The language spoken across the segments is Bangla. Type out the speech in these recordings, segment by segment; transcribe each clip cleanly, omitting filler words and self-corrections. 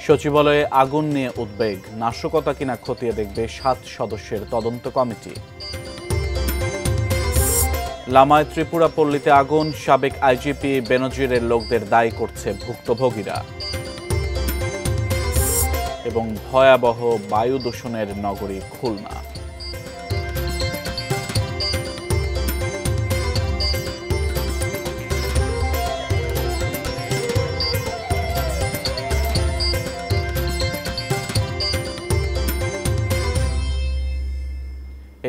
সচিবালয়ে আগুন নিয়ে উদ্বেগ, নাশকতা কিনা খতিয়ে দেখবে 7 সদস্যের তদন্ত কমিটি। লামায় ত্রিপুরা পল্লীতে আগুন, সাবেক আইজিপি বেনজিরের লোকদের দায়ী করছে ভুক্তভোগীরা। এবং ভয়াবহ বায়ু দূষণের নগরী খুলনা।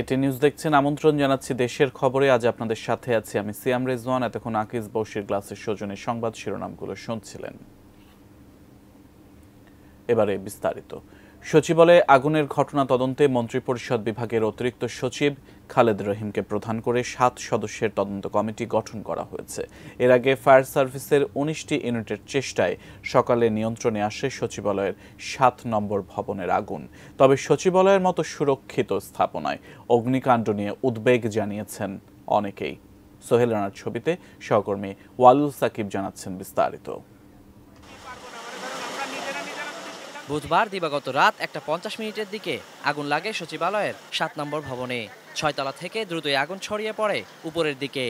এটি নিউজ দেখছেন, আমন্ত্রণ জানাচ্ছি দেশের খবরে। আজ আপনাদের সাথে আছি আমি সিয়াম রেজওয়ান। এতক্ষণ আকিজ বশির গ্লাসের সৌজন্যে সংবাদ শিরোনামগুলো শুনছিলেন। এবারে বিস্তারিত। সচিবালয়ে আগুনের ঘটনা তদন্তে মন্ত্রিপরিষদ বিভাগের অতিরিক্ত সচিব খালেদ রহিমকে প্রধান করে 7 সদস্যের তদন্ত কমিটি গঠন করা হয়েছে। এর আগে ফায়ার সার্ভিসের 19টি ইউনিটের চেষ্টায় সকালে নিয়ন্ত্রণে আসে সচিবালয়ের 7 নম্বর ভবনের আগুন। তবে সচিবালয়ের মতো সুরক্ষিত স্থাপনায় অগ্নিকাণ্ড নিয়ে উদ্বেগ জানিয়েছেন অনেকেই। সোহেল রানার ছবিতে সহকর্মী ওয়ালুল সাকিব জানাচ্ছেন বিস্তারিত। বুধবার দিবাগত রাত 1:50 দিকে আগুন লাগে সচিবালয়ের 7 নম্বর ভবনে। 6 তলা থেকে দ্রুতই আগুন ছড়িয়ে পড়ে উপরের দিকে।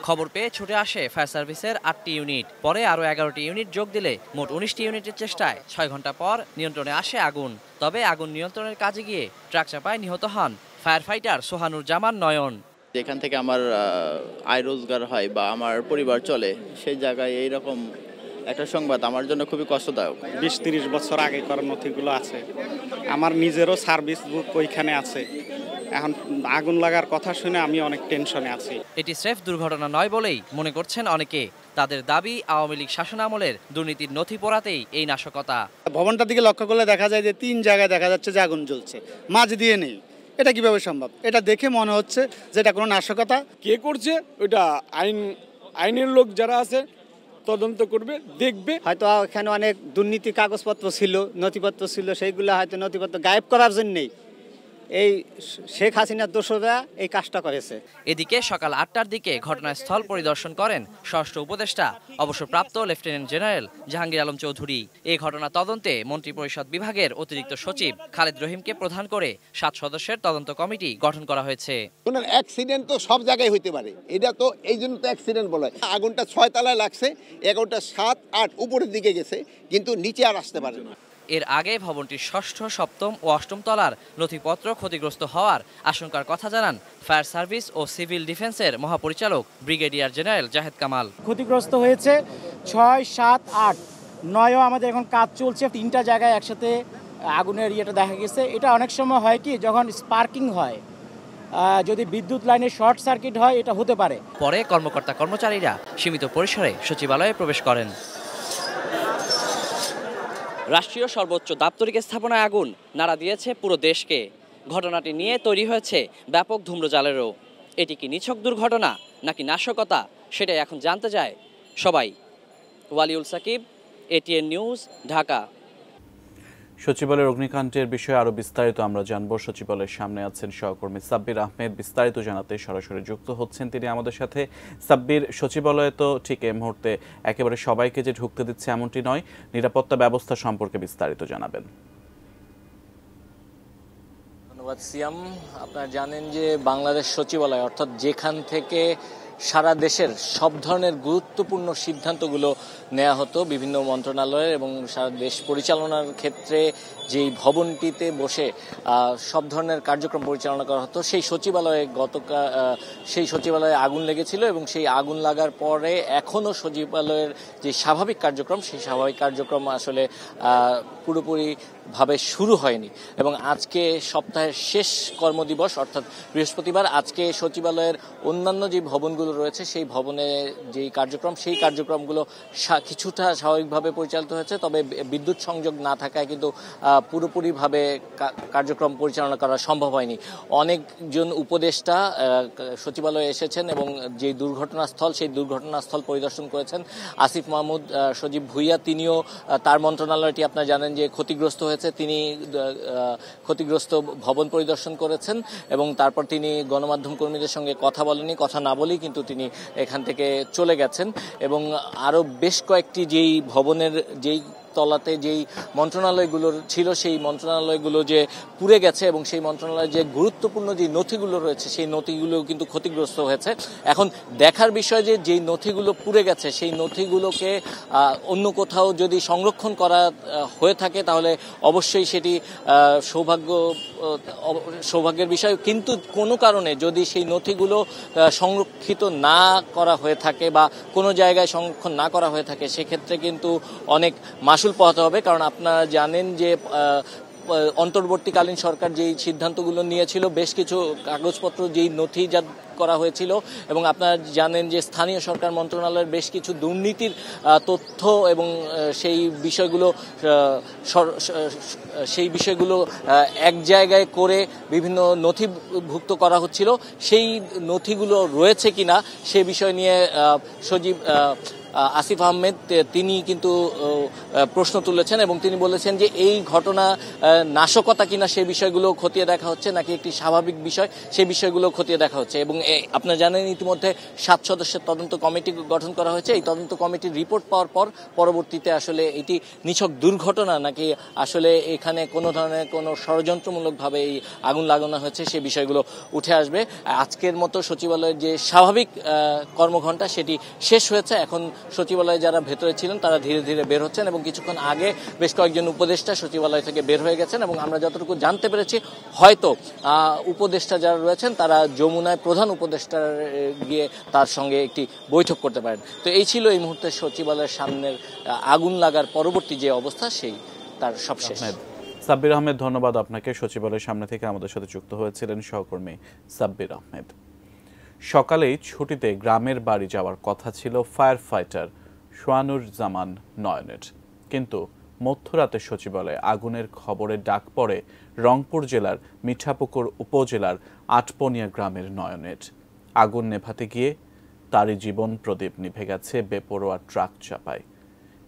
খবর পেয়ে ছুটে আসে ফায়ার সার্ভিসের 8টি ইউনিট, পরে আরও 11টি ইউনিট যোগ দিলে মোট 19টি ইউনিটের চেষ্টায় 6 ঘন্টা পর নিয়ন্ত্রণে আসে আগুন। তবে আগুন নিয়ন্ত্রণের কাজে গিয়ে ট্রাক চাপায় নিহত হন ফায়ার ফাইটার সোহানুর জামান নয়ন। যেখান থেকে আমার আয় রোজগার হয় বা আমার পরিবার চলে, সেই জায়গায় এইরকম একটা সংবাদ আমার জন্য খুবই কষ্টদায়ক। 20-30 বছর আগে করা নথিগুলো আছে, আমার নিজেরও সার্ভিস বুক ওইখানে আছে। এখন আগুন লাগার কথা শুনে আমি অনেক টেনশনে আছি। এটি স্রেফ দুর্ঘটনা নয় বলেই মনে করছেন অনেকে। তাদের দাবি, আওয়ামী লীগ শাসনামলের দুর্নীতির নথি পোড়াতেই এই নাশকতা। ভবনটার দিকে লক্ষ্য করলে দেখা যায় যে 3 জায়গায় দেখা যাচ্ছে যে আগুন জ্বলছে, মাঝ দিয়ে নেই। এটা কিভাবে সম্ভব? এটা দেখে মনে হচ্ছে যে এটা কোনো নাশকতা। কে করছে ওটা আইনের লোক যারা আছে তদন্ত করবে, দেখবে। হয়তো এখানে অনেক দুর্নীতি কাগজপত্র ছিল, নথিপত্র ছিল, সেইগুলো হয়তো নথিপত্র গায়েব করার জন্যই এই শেখ হাসিনার দোসররা এই কাজটা করেছে। এদিকে সকাল 8টার দিকে ঘটনাস্থল পরিদর্শন করেন স্বরাষ্ট্র উপদেষ্টা অবসরপ্রাপ্ত লেফটেন্যান্ট জেনারেল জাহাঙ্গীর আলম চৌধুরী। এই ঘটনা তদন্তে মন্ত্রিপরিষদ বিভাগের অতিরিক্ত সচিব খালেদ রহিমকে প্রধান করে 7 সদস্যের তদন্ত কমিটি গঠন করা হয়েছে। কোনো অ্যাক্সিডেন্ট তো সব জায়গায় হইতে পারে, এটা তো এই জন্য তো অ্যাক্সিডেন্ট বলা হয়। আগুনটা 6 তলায় লাগছে, 11টা 7, 8 উপরের দিকে গেছে, কিন্তু নিচে আর আসতে পারে না। এর আগে ভবনটির 6ষ্ঠ, 7ম ও 8ম তলার নথিপত্র ক্ষতিগ্রস্ত হওয়ার আশঙ্কার কথা জানান ফায়ার সার্ভিস ও সিভিল ডিফেন্সের মহাপরিচালক ব্রিগেডিয়ার জেনারেল জাহেদ কামাল। ক্ষতিগ্রস্ত হয়েছে 6, 7, 8, 9ও আমাদের এখন কাজ চলছে। 3টা জায়গায় একসাথে আগুনের ইয়েটা দেখা গেছে। এটা অনেক সময় হয় কি, যখন স্পার্কিং হয়, যদি বিদ্যুৎ লাইনে শর্ট সার্কিট হয়, এটা হতে পারে। পরে কর্মকর্তা কর্মচারীরা সীমিত পরিসরে সচিবালয়ে প্রবেশ করেন। রাষ্ট্রীয় সর্বোচ্চ দাপ্তরিক স্থাপনায় আগুন নাড়া দিয়েছে পুরো দেশকে। ঘটনাটি নিয়ে তৈরি হয়েছে ব্যাপক ধূম্রজালেরও। এটি কি নিছক দুর্ঘটনা নাকি নাশকতা, সেটাই এখন জানতে চায় সবাই। Waliul Sakib, ATN news, Dhaka. সচিবালয়ের অগ্নিকাণ্ডের বিষয়ে আরো বিস্তারিত আমরা জানবো। সচিবালয়ের সামনে আছেন সহকর্মী সাব্বির আহমেদ, বিস্তারিত জানাতে সরাসরি যুক্ত হচ্ছেন তিনি আমাদের সাথে। সাব্বির, সচিবালয়ে তো ঠিক এই মুহূর্তে একেবারে সবাইকে যে ঢুকতে দিচ্ছে এমনটি নয়, নিরাপত্তা ব্যবস্থা সম্পর্কে বিস্তারিত জানাবেন। ধন্যবাদ সিয়াম। আপনারা জানেন যে বাংলাদেশ সচিবালয়, অর্থাৎ যেখান থেকে সারা দেশের সব ধরনের গুরুত্বপূর্ণ সিদ্ধান্তগুলো নেওয়া হতো বিভিন্ন মন্ত্রণালয়ের এবং সারা দেশ পরিচালনার ক্ষেত্রে যেই ভবনটিতে বসে সব ধরনের কার্যক্রম পরিচালনা করা হতো, সেই সচিবালয়ে আগুন লেগেছিল এবং সেই আগুন লাগার পরে এখনও সচিবালয়ের যে স্বাভাবিক কার্যক্রম, সেই স্বাভাবিক কার্যক্রম আসলে পুরোপুরিভাবে শুরু হয়নি। এবং আজকে সপ্তাহের শেষ কর্মদিবস অর্থাৎ বৃহস্পতিবার, আজকে সচিবালয়ের অন্যান্য যে ভবনগুলো রয়েছে সেই ভবনে যেই কার্যক্রম, সেই কার্যক্রমগুলো কিছুটা স্বাভাবিকভাবে পরিচালিত হয়েছে। তবে বিদ্যুৎ সংযোগ না থাকায় কিন্তু পুরোপুরিভাবে কার্যক্রম পরিচালনা করা সম্ভব হয়নি। অনেকজন উপদেষ্টা সচিবালয়ে এসেছেন এবং যে দুর্ঘটনাস্থল, সেই দুর্ঘটনাস্থল পরিদর্শন করেছেন। আসিফ মাহমুদ সজীব ভুইয়া, তিনিও, তার মন্ত্রণালয়টি আপনারা জানেন যে ক্ষতিগ্রস্ত হয়েছে, তিনি ক্ষতিগ্রস্ত ভবন পরিদর্শন করেছেন এবং তারপর তিনি গণমাধ্যম কর্মীদের সঙ্গে কথা বলেনি। কথা না বলেই কিন্তু কিন্তু তিনি এখান থেকে চলে গেছেন এবং আরও বেশ কয়েকটি যেই ভবনের যেই তলাতে যেই মন্ত্রণালয়গুলো ছিল সেই মন্ত্রণালয়গুলো যে পুড়ে গেছে এবং সেই মন্ত্রণালয়ের যে গুরুত্বপূর্ণ যে নথিগুলো রয়েছে সেই নথিগুলো কিন্তু ক্ষতিগ্রস্ত হয়েছে। এখন দেখার বিষয় যে যেই নথিগুলো পুড়ে গেছে সেই নথিগুলোকে অন্য কোথাও যদি সংরক্ষণ করা হয়ে থাকে তাহলে অবশ্যই সেটি সৌভাগ্যের বিষয়, কিন্তু কোনো কারণে যদি সেই নথিগুলো সংরক্ষিত না করা হয়ে থাকে বা কোনো জায়গায় সংরক্ষণ না করা হয়ে থাকে সেক্ষেত্রে কিন্তু অনেক মাসুল পোহাতে হবে। কারণ আপনারা জানেন যে অন্তর্বর্তীকালীন সরকার যেই সিদ্ধান্তগুলো নিয়েছিল বেশ কিছু কাগজপত্র যেই নথিজাত করা হয়েছিল এবং আপনারা জানেন যে স্থানীয় সরকার মন্ত্রণালয়ের বেশ কিছু দুর্নীতির তথ্য এবং সেই বিষয়গুলো এক জায়গায় করে বিভিন্ন নথিভুক্ত করা হচ্ছিল। সেই নথিগুলো রয়েছে কিনা সে বিষয় নিয়ে সচিব আসিফ আহমেদ তিনি কিন্তু প্রশ্ন তুলেছেন এবং তিনি বলেছেন যে এই ঘটনা নাশকতা কিনা সেই বিষয়গুলো খতিয়ে দেখা হচ্ছে নাকি একটি স্বাভাবিক বিষয় সেই বিষয়গুলো খতিয়ে দেখা হচ্ছে। এবং আপনারা জানেন ইতিমধ্যে 7 সদস্যের তদন্ত কমিটি গঠন করা হয়েছে। এই তদন্ত কমিটির রিপোর্ট পাওয়ার পর পরবর্তীতে আসলে এটি নিছক দুর্ঘটনা নাকি আসলে এখানে কোনো ধরনের কোনো ষড়যন্ত্রমূলকভাবে এই আগুন লাগানো হয়েছে সেই বিষয়গুলো উঠে আসবে। আজকের মতো সচিবালয়ের যে স্বাভাবিক কর্মঘণ্টা সেটি শেষ হয়েছে। এখন সচিবালয়ে যারা ভেতরে ছিলেন তারা ধীরে ধীরে বের হচ্ছেন এবং কিছুক্ষণ আগে বেশ কয়েকজন উপদেষ্টা সচিবালয় থেকে বের হয়ে গেছেন এবং আমরা যতটুকু জানতে পেরেছি হয়তো উপদেষ্টা যারা রয়েছেন তারা যমুনায় প্রধান উপদেষ্টার গিয়ে তার সঙ্গে একটি বৈঠক করতে পারেন। তো এই ছিল এই মুহূর্তে সচিবালয়ের সামনের আগুন লাগার পরবর্তী যে অবস্থা সেই তার সবশেষ। সাব্বির আহমেদ, ধন্যবাদ আপনাকে। সচিবালয়ের সামনে থেকে আমাদের সাথে যুক্ত হয়েছিলেন সহকর্মী সাব্বির আহমেদ। সকালেই ছুটিতে গ্রামের বাড়ি যাওয়ার কথা ছিল ফায়ার ফাইটার সোয়ানুর জামান নয়নের, কিন্তু মধ্যরাতে সচিবালয়ে আগুনের খবরে ডাক পড়ে রংপুর জেলার মিঠাপুকুর উপজেলার আটপনিয়া গ্রামের নয়নের। আগুন নেভাতে গিয়ে তারই জীবন প্রদীপ নিভে গেছে বেপরোয়া ট্রাক চাপায়।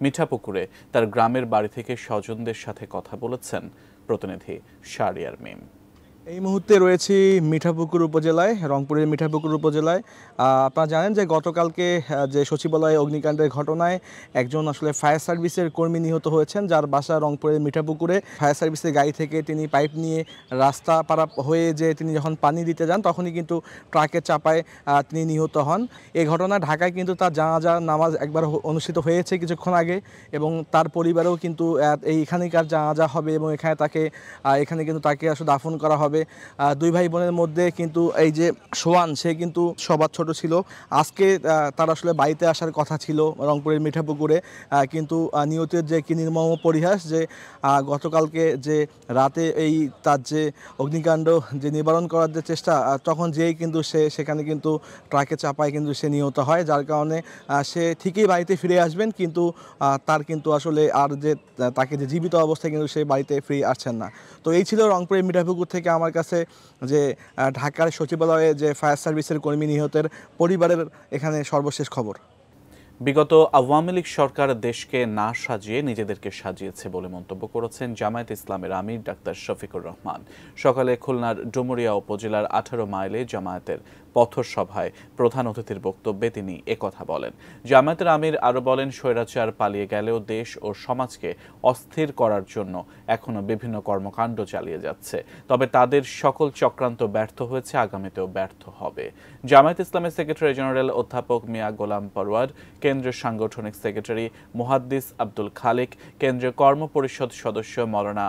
মিঠাপুকুরে তার গ্রামের বাড়ি থেকে স্বজনদের সাথে কথা বলেছেন প্রতিনিধি শাহরিয়ার মিম। এই মুহূর্তে রয়েছি মিঠাপুকুর উপজেলায়, রংপুরের মিঠাপুকুর উপজেলায়। আপনারা জানেন যে গতকালকে যে সচিবালয়ে অগ্নিকাণ্ডের ঘটনায় একজন আসলে ফায়ার সার্ভিসের কর্মী নিহত হয়েছেন, যার বাসা রংপুরের মিঠাপুকুরে। ফায়ার সার্ভিসের গাড়ি থেকে তিনি পাইপ নিয়ে রাস্তা পারা হয়ে যে তিনি যখন পানি দিতে যান তখনই কিন্তু ট্রাকের চাপায় তিনি নিহত হন। এই ঘটনায় ঢাকায় কিন্তু তার জানাজার নামাজ একবার অনুষ্ঠিত হয়েছে কিছুক্ষণ আগে এবং তার পরিবারেও কিন্তু এইখানেকার জানাজা হবে এবং এখানে কিন্তু তাকে আসলে দাফন করা হবে। দুই ভাই বোনের মধ্যে কিন্তু এই যে সোয়ান, সে কিন্তু সবার ছোট ছিল। আজকে তার আসলে বাড়িতে আসার কথা ছিল রংপুরের মিঠাপুকুরে, কিন্তু নিহতের যে কি নির্মম পরিহাস যে গতকালকে যে রাতে তার যে অগ্নিকাণ্ড যে নিবারণ করার যে চেষ্টা, তখন যেই কিন্তু সেখানে কিন্তু ট্রাকে চাপায় কিন্তু সে নিহত হয়, যার কারণে সে ঠিকই বাড়িতে ফিরে আসবেন কিন্তু তার কিন্তু আসলে আর যে তাকে যে জীবিত অবস্থায় কিন্তু সে বাড়িতে ফিরে আসছেন না। তো এই ছিল রংপুরের মিঠাপুকুর থেকে আমার কাছে যে ঢাকার সচিবালয়ে যে ফায়ার সার্ভিসের কর্মী নিহতের পরিবারের এখানে সর্বশেষ খবর। বিগত আওয়ামী লীগ সরকার দেশকে না সাজিয়ে নিজেদেরকে সাজিয়েছে বলে মন্তব্য করেছেন জামায়াত ইসলামের আমির ডাক্তার শফিকুর রহমান। সকালে খুলনার ডুমুরিয়া উপজেলার 18 মাইলে জামায়াতের পথসভায় প্রধান অতিথির বক্তব্যে তিনি একথা বলেন। জামায়াতের আমির আরও বলেন, স্বৈরাচার পালিয়ে গেলেও দেশ ও সমাজকে অস্থির করার জন্য এখনো বিভিন্ন কর্মকাণ্ড চালিয়ে যাচ্ছে, তবে তাদের সকল চক্রান্ত ব্যর্থ হয়েছে, আগামীতেও ব্যর্থ হবে। জামায়াত ইসলামের সেক্রেটারি জেনারেল অধ্যাপক মিয়া গোলাম পরওয়ার, কেন্দ্রীয় সাংগঠনিক সেক্রেটারি মুহাদ্দিস আব্দুল খালেক, কেন্দ্রীয় কর্ম পরিষদ সদস্য মাওলানা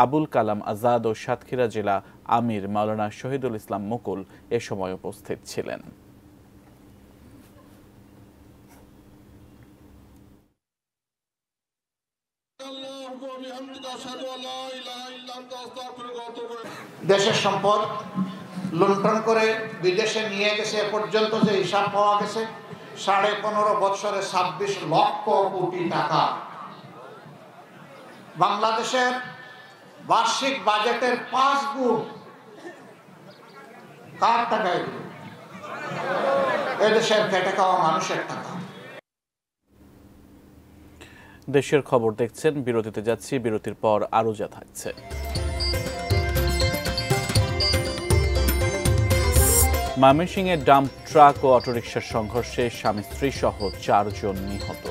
আবুল কালাম আজাদ ও সাতক্ষীরা জেলা আমির মাওলানা শহীদুল ইসলাম মুকুল এ সময় উপস্থিত ছিলেন। দেশের সম্পদ লুণ্ঠন করে বিদেশে নিয়ে গেছে, এ পর্যন্ত যে হিসাব পাওয়া গেছে 15.5 বছরে 26 লক্ষ কোটি টাকা। বাংলাদেশের বার্ষিক বাজেটের 5 গুণ। কার টাকা এগুলো? এদেশের খেটে খাওয়া মানুষের টাকা। দেশের খবর দেখছেন, বিরতিতে যাচ্ছি, বিরতির পর আরো যা থাকছে। ময়মনসিংহে ডাম্প ট্রাক ও অটোরিকশার সংঘর্ষে স্বামী স্ত্রী সহ 4 জন নিহত।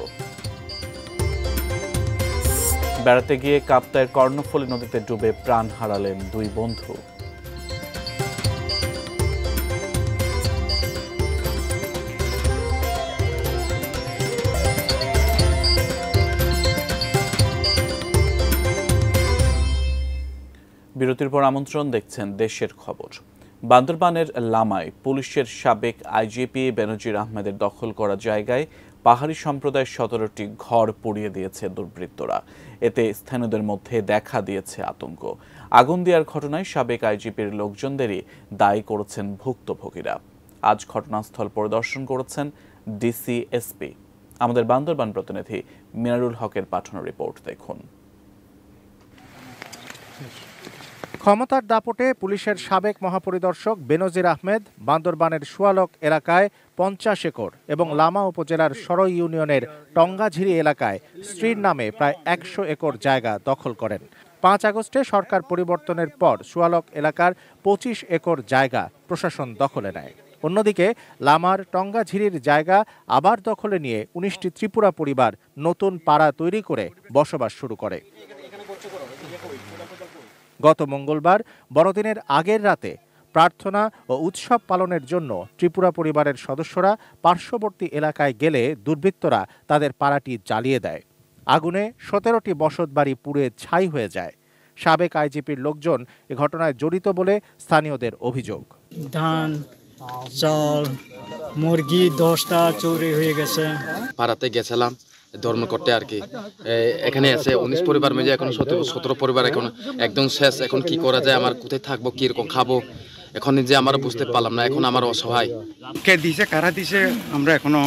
বেড়াতে গিয়ে কাপ্তাইয়ের কর্ণফুলী নদীতে ডুবে প্রাণ হারালেন 2 বন্ধু। বিরতির পর আমন্ত্রণ, দেখছেন দেশের খবর। বান্দরবানের লামায় পুলিশের সাবেক আইজিপি বেনজির আহমেদের দখল করা জায়গায় পাহাড়ি সম্প্রদায়ের 17টি ঘর পুড়িয়ে দিয়েছে দুর্বৃত্তরা। এতে স্থানীয়দের মধ্যে দেখা দিয়েছে আতঙ্ক। আগুন দেওয়ার ঘটনায় সাবেক আইজিপির লোকজনদেরই দায়ী করেছেন ভুক্তভোগীরা। আজ ঘটনাস্থল পরিদর্শন করেছেন ডিসি এসপি। আমাদের বান্দরবান প্রতিনিধি মিনারুল হকের পাঠানো রিপোর্ট দেখুন। ক্ষমতার দাপটে পুলিশের সাবেক মহাপরিদর্শক বেনজির আহমেদ বান্দরবানের সুয়ালক এলাকায় 50 একর এবং লামা উপজেলার সরই ইউনিয়নের টঙ্গাঝিরি এলাকায় স্ত্রীর নামে প্রায় 100 একর জায়গা দখল করেন। 5 আগস্টে সরকার পরিবর্তনের পর সুয়ালক এলাকার 25 একর জায়গা প্রশাসন দখলে নেয়। অন্যদিকে লামার টঙ্গাঝিরির জায়গা আবার দখলে নিয়ে 19টি ত্রিপুরা পরিবার নতুন পাড়া তৈরি করে বসবাস শুরু করে। গত মঙ্গলবার বড়দিনের আগের রাতে প্রার্থনা ও উৎসব পালনের জন্য ত্রিপুরা পরিবারের সদস্যরা পার্শ্ববর্তী এলাকায় গেলে দুর্বৃত্তরা তাদের পাড়াটি জ্বালিয়ে দেয়। আগুনে 17টি বসতবাড়ি পুড়ে ছাই হয়ে যায়। সাবেক আইজিপির লোকজন এ ঘটনায় জড়িত বলে স্থানীয়দের অভিযোগ। ধান, চাল, মুরগি 10টা চুরি হয়ে গেছে। পাড়াতে গেছিলাম ধর্ম করতে আর কি। এখানে আছে 19 পরিবার মিলে এখন 17 পরিবার এখন একদম শেষ। এখন কি করা যায়, আমার কোথায় থাকবো, কিরকম খাবো, এখন যে আমরা বুঝতে পারলাম না। এখন আমার অসহায়। কে দিছে, কারা দিছে, আমরা এখনো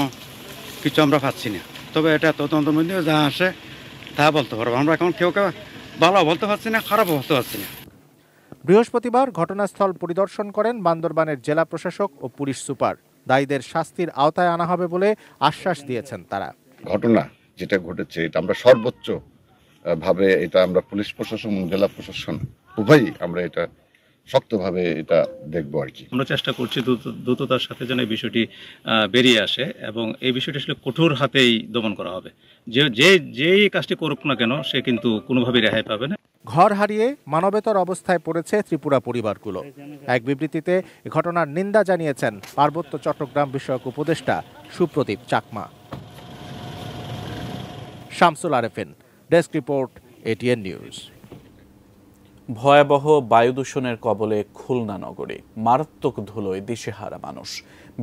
কিছু আমরা পাচ্ছি না। তবে এটা তদন্ত মধ্যে যা আসে তা বলতে পারবো। আমরা এখন কেউ ভালো বলতে পারছি না, খারাপ বলতে পারছি না। বৃহস্পতিবার ঘটনাস্থল পরিদর্শন করেন বান্দরবানের জেলা প্রশাসক ও পুলিশ সুপার। দায়ীদের শাস্তির আওতায় আনা হবে বলে আশ্বাস দিয়েছেন তারা। ঘটনা যেটা ঘটেছে এটা আমরা সর্বোচ্চ ভাবে এটা আমরা পুলিশ প্রশাসন এবং জেলা প্রশাসন উভয়ই আমরা এটা শক্তভাবে এটা দেখবো আর কি। আমরা চেষ্টা করছি দ্রুততার সাথে যেন এই বিষয়টি বেরিয়ে আসে এবং এই বিষয়টি আসলে কঠোর হাতেই দমন করা হবে। যে কাজটি করুক না কেন সে কিন্তু কোনোভাবেই রেহাই পাবে না। ঘর হারিয়ে মানবেতর অবস্থায় পড়েছে ত্রিপুরা পরিবারগুলো। এক বিবৃতিতে ঘটনার নিন্দা জানিয়েছেন পার্বত্য চট্টগ্রাম বিষয়ক উপদেষ্টা Supradip Chakma. Shamsul Arefin, desk report, ATN news. ভয়াবহ বায়ু দূষণের কবলে খুলনা নগরী। মারাত্মক ধুলোয় দিশেহারা মানুষ।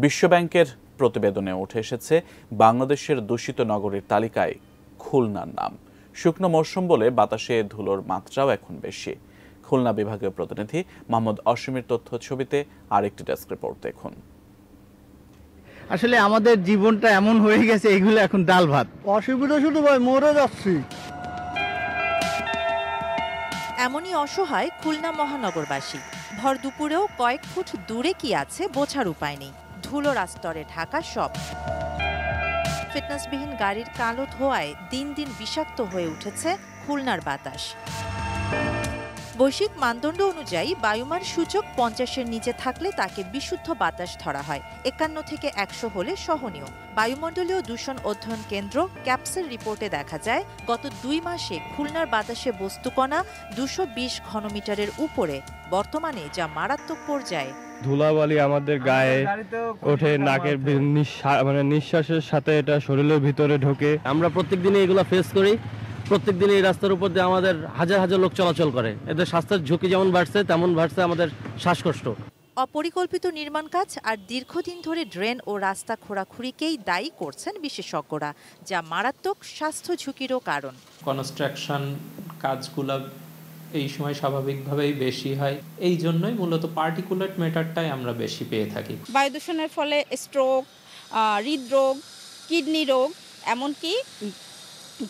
বিশ্বব্যাংকের প্রতিবেদনে উঠে এসেছে বাংলাদেশের দূষিত নগরীর তালিকায় খুলনার নাম। শুকনো মৌসুম বলে বাতাসে ধুলোর মাত্রাও এখন বেশি। খুলনা বিভাগীয় প্রতিনিধি মোহাম্মদ অসীমের তথ্য ছবিতে আরেকটি ডেস্ক রিপোর্ট দেখুন। আসলে আমাদের জীবনটা এমন হয়ে গেছে, এগুলো এখন ডাল ভাত। অসুবিধা শুধু ভাই, মরে যাচ্ছি। এমনই অসহায় খুলনা মহানগরবাসী। ভর দুপুরেও কয়েক ফুট দূরে কি আছে বোঝার উপায় নেই। ধুলোর আস্তরে ঢাকা সব। ফিটনেসবিহীন গাড়ির কালো ধোঁয়ায় দিন দিন বিষাক্ত হয়ে উঠেছে খুলনার বাতাস। বৈশ্বিক মানদণ্ড অনুযায়ী বায়ুমান সূচক 50-এর নিচে থাকলে তাকে বিশুদ্ধ বাতাস ধরা হয়। 51 থেকে 100 হলে সহনীয়। বায়ুমণ্ডলীয় দূষণ অধ্যয়ন কেন্দ্র ক্যাপসের রিপোর্টে দেখা যায় গত 2 মাসে খুলনার বাতাসে বস্তুকণা 220 ঘনমিটারের উপরে, বর্তমানে যা মারাত্মক পর্যায়ে। ধুলাবালি আমাদের গায়ে ওঠে, নাকের নিঃশ্বাসের সাথে এটা শরীরের ভিতরে ঢোকে। আমরা প্রত্যেকদিনই এগুলো ফেস করি। প্রত্যেকদিন এই রাস্তার উপর দিয়ে আমাদের হাজার হাজার লোক চলাচল করে। এদের স্বাস্থ্যের ঝুঁকি যেমন বাড়ছে তেমন বাড়ছে আমাদের শ্বাসকষ্ট। অপরিকল্পিত নির্মাণ কাজ আর দীর্ঘদিন ধরে ড্রেন ও রাস্তা খোঁড়াখুড়িকেই দায়ী করছেন বিশেষজ্ঞরা, যা মারাত্মক স্বাস্থ্য ঝুঁকিরও কারণ। কনস্ট্রাকশন কাজগুলো এই সময় স্বাভাবিকভাবেই বেশি হয়, এই জন্যই মূলত পার্টিকুলেট ম্যাটারটাই আমরা বেশি পেয়ে থাকি। বায়ু দূষণের ফলে স্ট্রোক, হৃদরোগ, কিডনি রোগ, এমনকি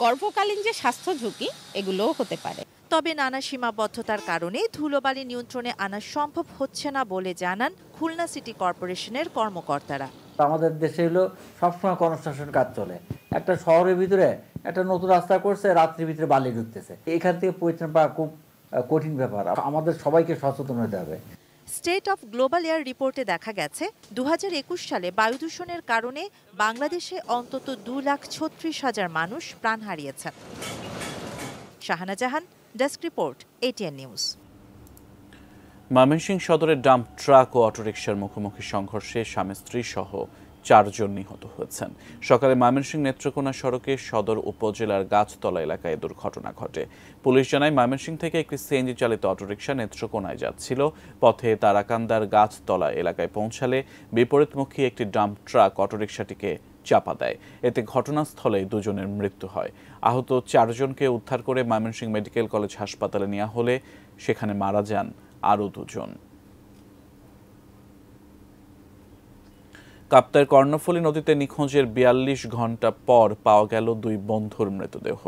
গর্ভকালীন যে স্বাস্থ্য ঝুঁকি এগুলোও হতে পারে। তবে নানা সীমাবদ্ধতার কারণে ধুলোবালি নিয়ন্ত্রণে আনা সম্ভব হচ্ছে না বলে জানান খুলনা সিটি কর্পোরেশনের কর্মকর্তারা। আমাদের দেশে হলো সবসময় কনস্ট্রাকশন কাজ চলে। একটা শহরের ভিতরে একটা নতুন রাস্তা করছে, রাত্রির ভিতরে বালি ঢুকতেছে। এখান থেকে পরিত্রাণ পাওয়া খুব কঠিন ব্যাপার। আমাদের সবাইকে সচেতন হতে হবে। স্টেট অফ গ্লোবাল এয়ার রিপোর্টে দেখা গেছে 2021 সালে বায়ু দূষণের কারণে বাংলাদেশে অন্তত 2,36,000 মানুষ প্রাণ হারিয়েছেন। Shahana Jahan, desk report, ATN news. Mymensingh সদরের ডাম্প ট্রাক ও অটোরিকশার মুখোমুখি সংঘর্ষে স্বামী স্ত্রী সহ 4 জন নিহত হয়েছেন। সকালে ময়মনসিংহ নেত্রকোনা সড়কে সদর উপজেলার গাছতলা এলাকায় দুর্ঘটনা ঘটে। পুলিশ জানায় ময়মনসিংহ থেকে একটি সিএনজি চালিত অটোরিকশা নেত্রকোনায় যাচ্ছিল। পথে তারাকান্দার গাছতলা এলাকায় পৌঁছালে বিপরীতমুখী একটি ডাম্প ট্রাক অটোরিকশাটিকে চাপা দেয়। এতে ঘটনাস্থলেই 2 জনের মৃত্যু হয়। আহত 4 জনকে উদ্ধার করে ময়মনসিংহ মেডিকেল কলেজ হাসপাতালে নেওয়া হলে সেখানে মারা যান আরও 2 জন। কাপ্তাইয়ের কর্ণফুলী নদীতে নিখোঁজের 42 ঘণ্টা পর পাওয়া গেল 2 বন্ধুর মৃতদেহ।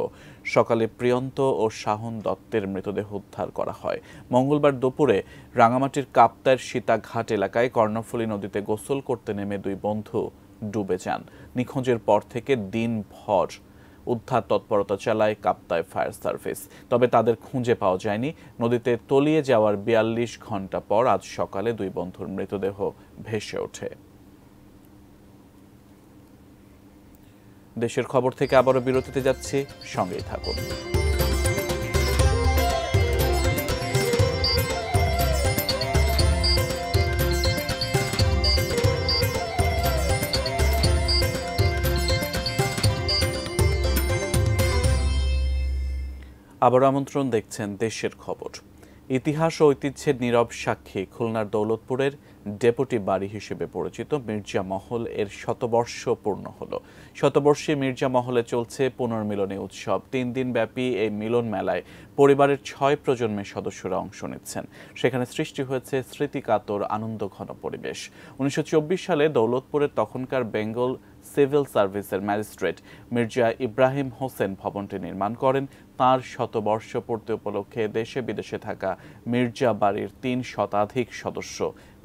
সকালে প্রিয়ন্ত ও শাহন দত্তের মৃতদেহ উদ্ধার করা হয়। মঙ্গলবার দুপুরে রাঙামাটির কাপ্তাইয়ের সীতাঘাট এলাকায় কর্ণফুলী নদীতে গোসল করতে নেমে 2 বন্ধু ডুবে যান। নিখোঁজের পর থেকে দিনভর উদ্ধার তৎপরতা চালায় কাপ্তাই ফায়ার সার্ভিস, তবে তাদের খুঁজে পাওয়া যায়নি। নদীতে তলিয়ে যাওয়ার 42 ঘণ্টা পর আজ সকালে 2 বন্ধুর মৃতদেহ ভেসে ওঠে। দেশের খবর থেকে আবারও বিরতিতে যাচ্ছি, সঙ্গেই থাকুন। আবারও আমন্ত্রণ, দেখছেন দেশের খবর। ইতিহাস ও ঐতিহ্যের নীরব সাক্ষী খুলনার দৌলতপুরের ডেপুটি বাড়ি হিসেবে পরিচিত মির্জা মহল এর 100 পূর্ণ হলো। 100 মির্জা মহলে চলছে পুনর্মিলনী উৎসব। 3 দিন ব্যাপী এই মিলন মেলায় পরিবারের 6 প্রজন্মের সদস্যরা অংশ নিচ্ছেন। সেখানে সৃষ্টি হয়েছে স্মৃতিকাতর আনন্দঘন পরিবেশ। 1924 সালে দৌলতপুরের তখনকার বেঙ্গল সিভিল সার্ভিসের ম্যাজিস্ট্রেট মির্জা ইব্রাহিম হোসেন ভবনটি নির্মাণ করেন। তাঁর 100 পূর্তি উপলক্ষে দেশে বিদেশে থাকা মির্জা বাড়ির 3 শতাধিক সদস্য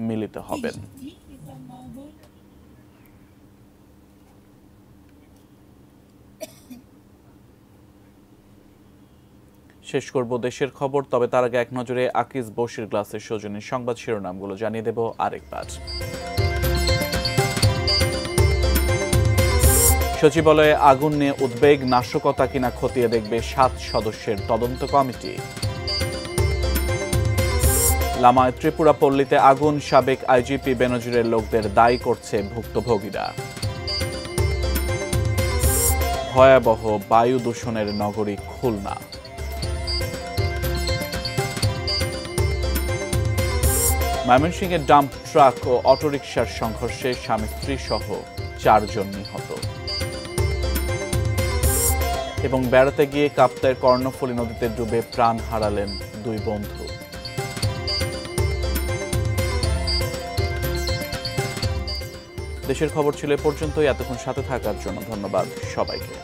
মিলিত হবেন। শেষ করব দেশের খবর, তবে তার আগে এক নজরে আকিজ বশির গ্লাসের সৌজন্যে সংবাদ শিরোনামগুলো জানিয়ে দেব আরেকবার। সচিবালয়ে আগুন নিয়ে উদ্বেগ, নাশকতা কিনা খতিয়ে দেখবে 7 সদস্যের তদন্ত কমিটি। লামায় ত্রিপুরা পল্লীতে আগুন, সাবেক আইজিপি বেনজিরের লোকদের দায়ী করছে ভুক্তভোগীরা। ভয়াবহ বায়ু দূষণের নগরী খুলনা। ময়মনসিংহের ডাম্প ট্রাক ও অটোরিকশার সংঘর্ষে স্বামী স্ত্রী সহ 4 জন নিহত। এবং বেড়াতে গিয়ে কাপ্তাইয়ের কর্ণফুলী নদীতে ডুবে প্রাণ হারালেন 2 বন্ধু। দেশের খবর ছিল এ পর্যন্তই। এতক্ষণ সাথে থাকার জন্য ধন্যবাদ সবাইকে।